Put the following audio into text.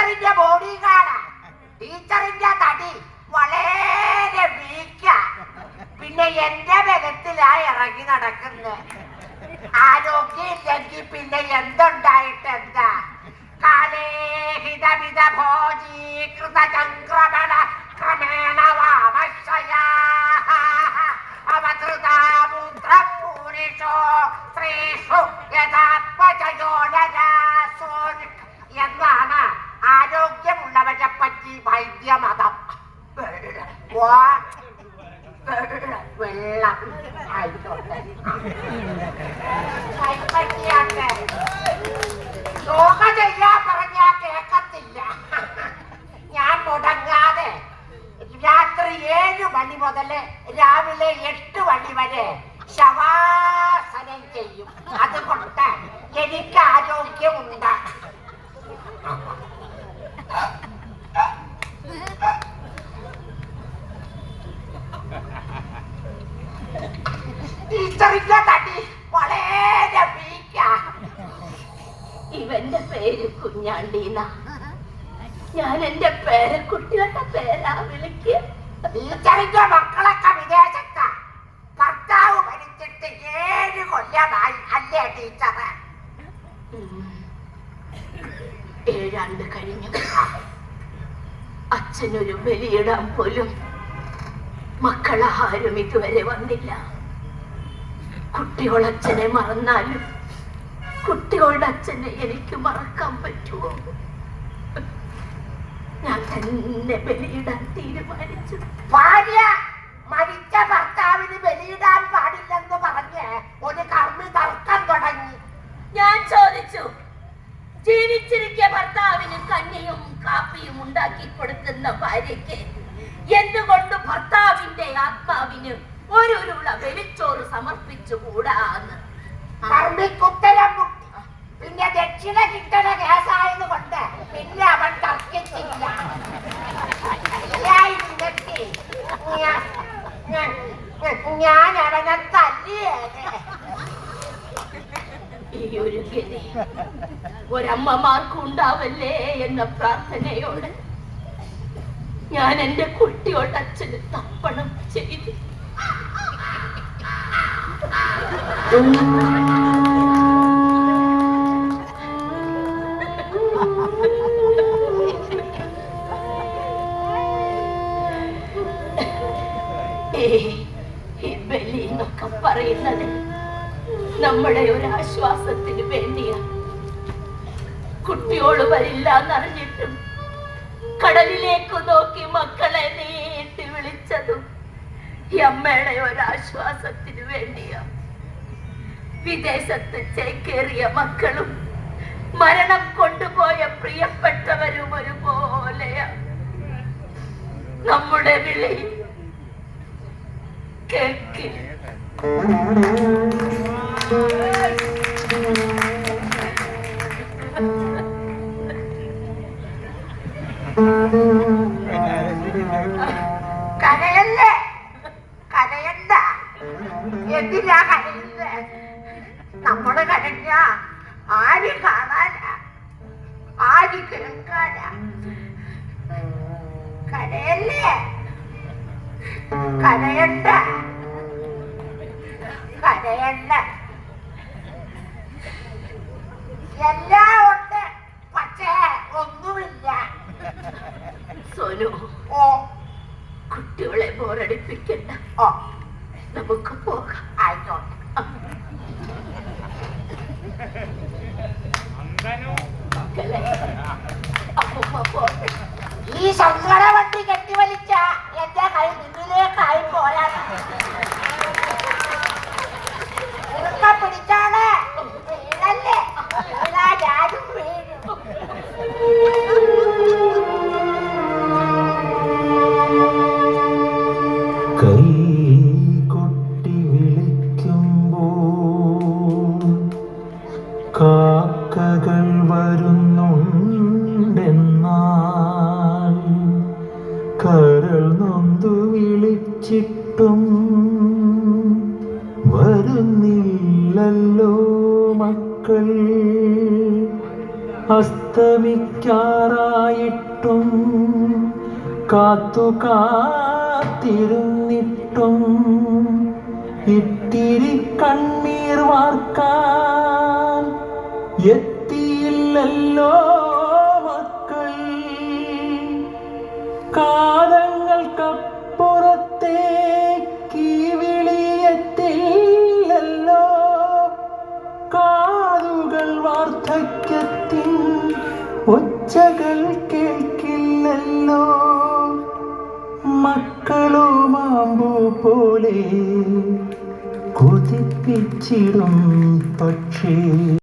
ടീച്ചറിന്റെ ബോഡി കാണാൻ. ടീച്ചറിന്റെ തടി വളരെ വീക്ക. പിന്നെ എന്റെ ബലത്തിലാ ഇറങ്ങി നടക്കുന്നത്. ആരോഗ്യമില്ലെങ്കിൽ പിന്നെ എന്തുണ്ടായിട്ട് എന്താ? കാലേഹിതമിത ഭോജീകൃത ചംക്രമണ ക്രമേണ വാമശയാ അവതൃതാമൂത്രപൂരിഷോ സ്ത്രീഷു യഥാത്മജയോനരാസോ എന്നാണ് ആരോഗ്യമുള്ളവരെ പറ്റി വൈദ്യമതം. വെള്ളം ആയിക്കോട്ടെ. യോഗ ചെയ്യാൻ പറഞ്ഞാ കേക്കത്തില്ല. ഞാൻ മുടങ്ങാതെ രാത്രി 7 മണി മുതൽ രാവിലെ 8 മണി വരെ ശവാസനം ചെയ്യും. അതുകൊണ്ട് എനിക്ക് ആരോഗ്യമുണ്ട്. ടീച്ചറിന്റെ തടി വളരെ വീക്കാ. ഇവന്റെ പേര് കുഞ്ഞാണ്ടീന. ഞാൻ എന്റെ പേരക്കുട്ടികളുടെ പേരാ വിളിക്കുക. ടീച്ചറിന്റെ മക്കളൊക്കെ വിദേശത്താ. ഭർത്താവ് മരിച്ചിട്ട് 7 കൊല്ലമായി അല്ലേ ടീച്ചറ്? 7 ആണ്ട് കഴിഞ്ഞു. അച്ഛനൊരു ബലിയിടാൻ പോലും മക്കളാരും ഇതുവരെ വന്നില്ല. കുട്ടികളച്ഛനെ മറന്നാലും കുട്ടികളുടെ അച്ഛനെ എനിക്ക് മറക്കാൻ പറ്റുമോ? ഞാൻ തന്നെ ബലിയിടാൻ തീരുമാനിച്ചു. ഭാര്യ മരിച്ച ഭർത്താവിന് ബലിയിടാൻ പാടില്ലെന്ന് പറഞ്ഞ് ഒരു കർമ്മി തർക്കം തുടങ്ങി. ഞാൻ ചോദിച്ചു, ജീവിച്ചിരിക്കെ ഭർത്താവിന് കഞ്ഞിയും കാപ്പിയും ഉണ്ടാക്കി കൊടുക്കുന്ന ഭാര്യയ്ക്ക് എന്തുകൊണ്ട് ഭർത്താവിന്റെ ആത്മാവിന് ഒരു വെളിച്ചോറ് സമർപ്പിച്ചുകൂടാന്ന്. കർമ്മിക്കുത്തരം മുട്ടി. പിന്നെ ദക്ഷിണ കിട്ടണ കേസായത് കൊണ്ട് പിന്നെ അവൻ തർക്കിച്ചില്ല. ഞാൻ അവനെ തല്ലിയേനെ. ഈ ഒരു ഗതി ഒരമ്മമാർക്കും ഉണ്ടാവല്ലേ എന്ന പ്രാർത്ഥനയോടെ ഞാൻ എന്റെ കുട്ടിയോട് അച്ഛന് തർപ്പണം ചെയ്തു. ഈ ബലി എന്നൊക്കെ പറയുന്നത് നമ്മുടെ ഒരു ആശ്വാസത്തിന് വേണ്ടിയാ. കുട്ടിയോട് വരില്ല എന്നറിഞ്ഞിട്ടും കടലിലേക്ക് നോക്കി മക്കളെ നീട്ടി വിളിച്ചതും ഈ അമ്മയുടെ ഒരാശ്വാസത്തിന് വേണ്ടിയാ. വിദേശത്ത് ചേക്കേറിയ മക്കളും മരണം കൊണ്ടുപോയ പ്രിയപ്പെട്ടവരും ഒരുപോലെയാ. നമ്മുടെ വിളി കേൾക്കില്ല. കരയല്ലേ? കരയണ്ട. എന്തിനാ കരയുന്നേ? നമ്മള് കരഞ്ഞ ആര് കാണാനാ? ആര് കേൾക്കാനാ? കരയല്ലേ? കരയണ്ട. കരയണ്ട. എല്ലാം ഉണ്ട്, പക്ഷേ ഒന്നുമില്ല. സോനു, ഓ, കുട്ടികളെ ബോറടിപ്പിക്കണ്ട. ഓ, നമുക്ക് പോകാം. ആയിക്കോട്ടെ. ഈ സങ്കട വണ്ടി കെട്ടിവലിച്ച എന്റെ കൈ നിന്നിലേക്കായി പോയാൽ പിടിച്ചാണ് വീഴല്ലേ? ഞാനും വീഴും. കൈ കൊട്ടി വിളിക്കുമ്പോൾ കാക്കകൾ വരുന്നുണ്ടെന്നാൽ വരാറായിട്ടും കാത്തു കാത്തിരുന്നിട്ടും ഇത്തിരി കണ്ണീർ വാർക്കാൻ എത്തിയില്ലല്ലോ മക്കൾ. കാലങ്ങൾക്കപ്പുറത്തേക്ക് വിളിയെത്തില്ലല്ലോ. കാതുകൾ വാർദ്ധക്യത്തിൻ ഒച്ചകൾ കേൾക്കില്ലല്ലോ. മക്കളോ മാമ്പൂ പോലെ കൊതിപ്പിച്ചിടും പക്ഷേ